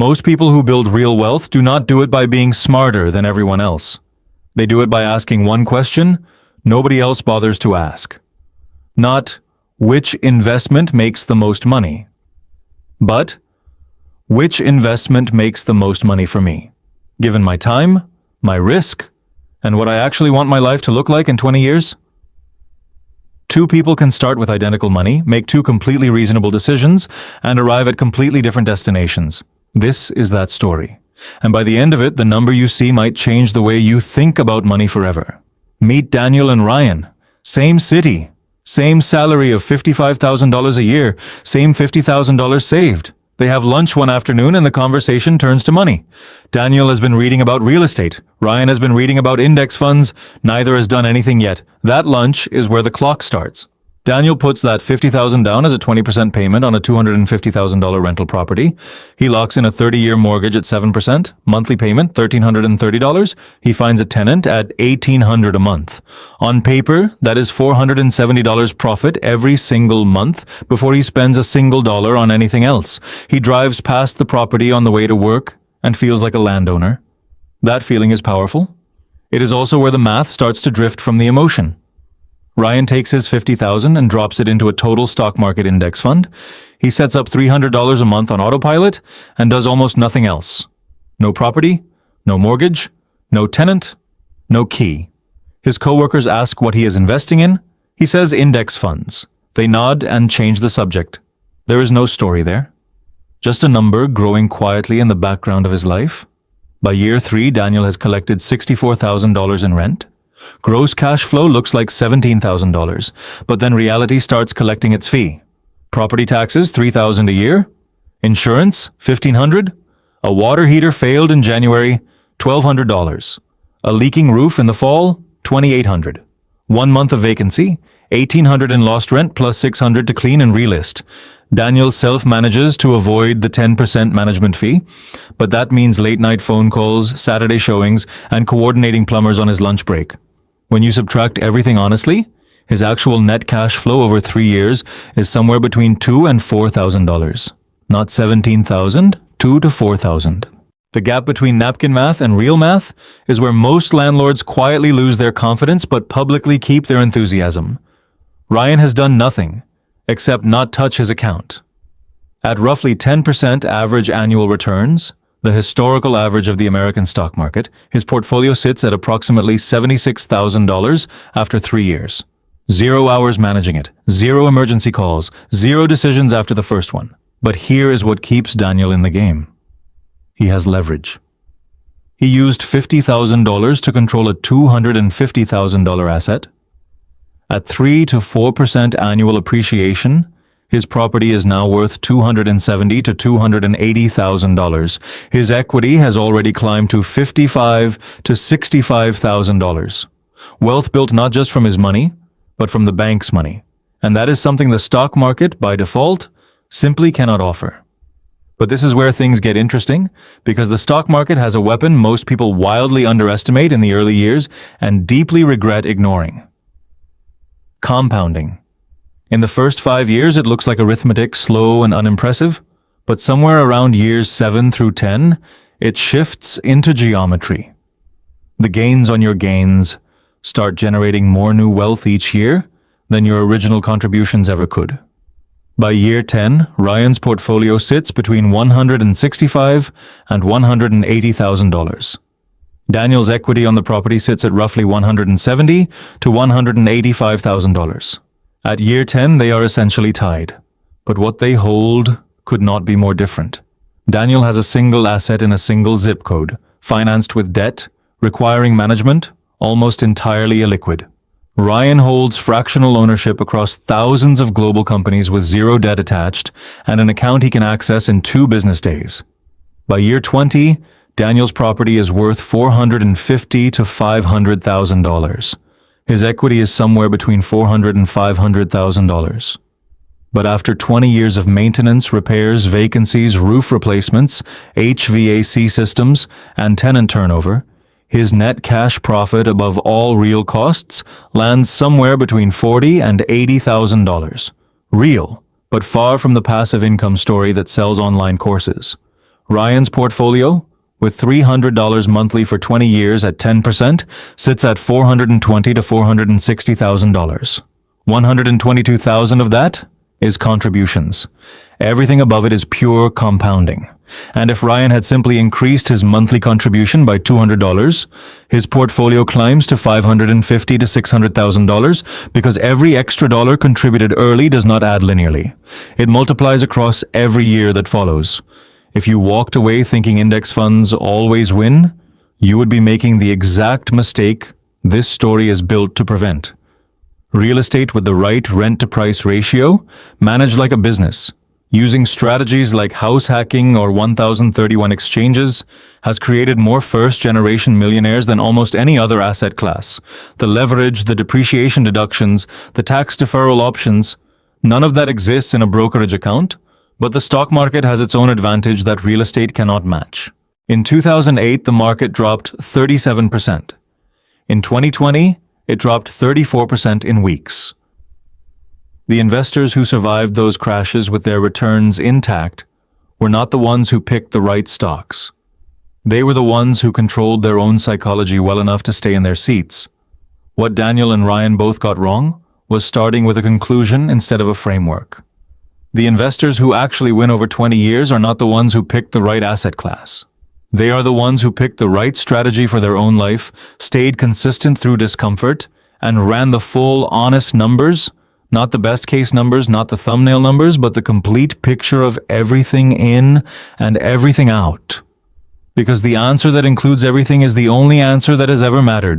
Most people who build real wealth do not do it by being smarter than everyone else. They do it by asking one question nobody else bothers to ask. Not, which investment makes the most money? But, which investment makes the most money for me, given my time, my risk, and what I actually want my life to look like in 20 years? Two people can start with identical money, make two completely reasonable decisions, and arrive at completely different destinations. This is that story. And by the end of it, the number you see might change the way you think about money forever. Meet Daniel and Ryan. Same city. Same salary of $55,000 a year. Same $50,000 saved. They have lunch one afternoon and the conversation turns to money. Daniel has been reading about real estate. Ryan has been reading about index funds. Neither has done anything yet. That lunch is where the clock starts. Daniel puts that $50,000 down as a 20% payment on a $250,000 rental property. He locks in a 30-year mortgage at 7%, monthly payment $1,330. He finds a tenant at $1,800 a month. On paper, that is $470 profit every single month before he spends a single dollar on anything else. He drives past the property on the way to work and feels like a landowner. That feeling is powerful. It is also where the math starts to drift from the emotion. Ryan takes his $50,000 and drops it into a total stock market index fund. He sets up $300 a month on autopilot and does almost nothing else. No property, no mortgage, no tenant, no key. His coworkers ask what he is investing in. He says index funds. They nod and change the subject. There is no story there. Just a number growing quietly in the background of his life. By year 3, Daniel has collected $64,000 in rent. Gross cash flow looks like $17,000, but then reality starts collecting its fee. Property taxes, $3,000 a year. Insurance, $1,500. A water heater failed in January, $1,200. A leaking roof in the fall, $2,800. 1 month of vacancy, $1,800 in lost rent plus $600 to clean and relist. Daniel self-manages to avoid the 10% management fee, but that means late-night phone calls, Saturday showings, and coordinating plumbers on his lunch break. When you subtract everything honestly, his actual net cash flow over 3 years is somewhere between $2,000 and $4,000. Not $17,000, $2,000 to $4,000. The gap between napkin math and real math is where most landlords quietly lose their confidence but publicly keep their enthusiasm. Ryan has done nothing except not touch his account. At roughly 10% average annual returns, the historical average of the American stock market, his portfolio sits at approximately $76,000 after 3 years. 0 hours managing it, 0 emergency calls, 0 decisions after the first one. But here is what keeps Daniel in the game. He has leverage. He used $50,000 to control a $250,000 asset. At 3 to 4% annual appreciation, his property is now worth $270,000 to $280,000. His equity has already climbed to $55,000 to $65,000. Wealth built not just from his money, but from the bank's money. And that is something the stock market, by default, simply cannot offer. But this is where things get interesting, because the stock market has a weapon most people wildly underestimate in the early years and deeply regret ignoring. Compounding. In the first 5 years, it looks like arithmetic, slow and unimpressive, but somewhere around years 7 through 10, it shifts into geometry. The gains on your gains start generating more new wealth each year than your original contributions ever could. By year 10, Ryan's portfolio sits between $165,000 and $180,000. Daniel's equity on the property sits at roughly $170,000 to $185,000. At year 10, they are essentially tied. But what they hold could not be more different. Daniel has a single asset in a single zip code, financed with debt, requiring management, almost entirely illiquid. Ryan holds fractional ownership across thousands of global companies with 0 debt attached and an account he can access in 2 business days. By year 20, Daniel's property is worth $450,000 to $500,000. His equity is somewhere between $400,000 and $500,000. But after 20 years of maintenance, repairs, vacancies, roof replacements, HVAC systems, and tenant turnover, his net cash profit above all real costs lands somewhere between $40,000 and $80,000. Real, but far from the passive income story that sells online courses. Ryan's portfolio, with $300 monthly for 20 years at 10%, sits at $420,000 to $460,000. $122,000 of that is contributions. Everything above it is pure compounding. And if Ryan had simply increased his monthly contribution by $200, his portfolio climbs to $550,000 to $600,000 because every extra dollar contributed early does not add linearly. It multiplies across every year that follows. If you walked away thinking index funds always win, you would be making the exact mistake this story is built to prevent. Real estate with the right rent-to-price ratio, managed like a business, using strategies like house hacking or 1031 exchanges, has created more first-generation millionaires than almost any other asset class. The leverage, the depreciation deductions, the tax deferral options, none of that exists in a brokerage account, but the stock market has its own advantage that real estate cannot match. In 2008, the market dropped 37%. In 2020, it dropped 34% in weeks. The investors who survived those crashes with their returns intact were not the ones who picked the right stocks. They were the ones who controlled their own psychology well enough to stay in their seats. What Daniel and Ryan both got wrong was starting with a conclusion instead of a framework. The investors who actually win over 20 years are not the ones who picked the right asset class. They are the ones who picked the right strategy for their own life, stayed consistent through discomfort, and ran the full, honest numbers, not the best case numbers, not the thumbnail numbers, but the complete picture of everything in and everything out. Because the answer that includes everything is the only answer that has ever mattered.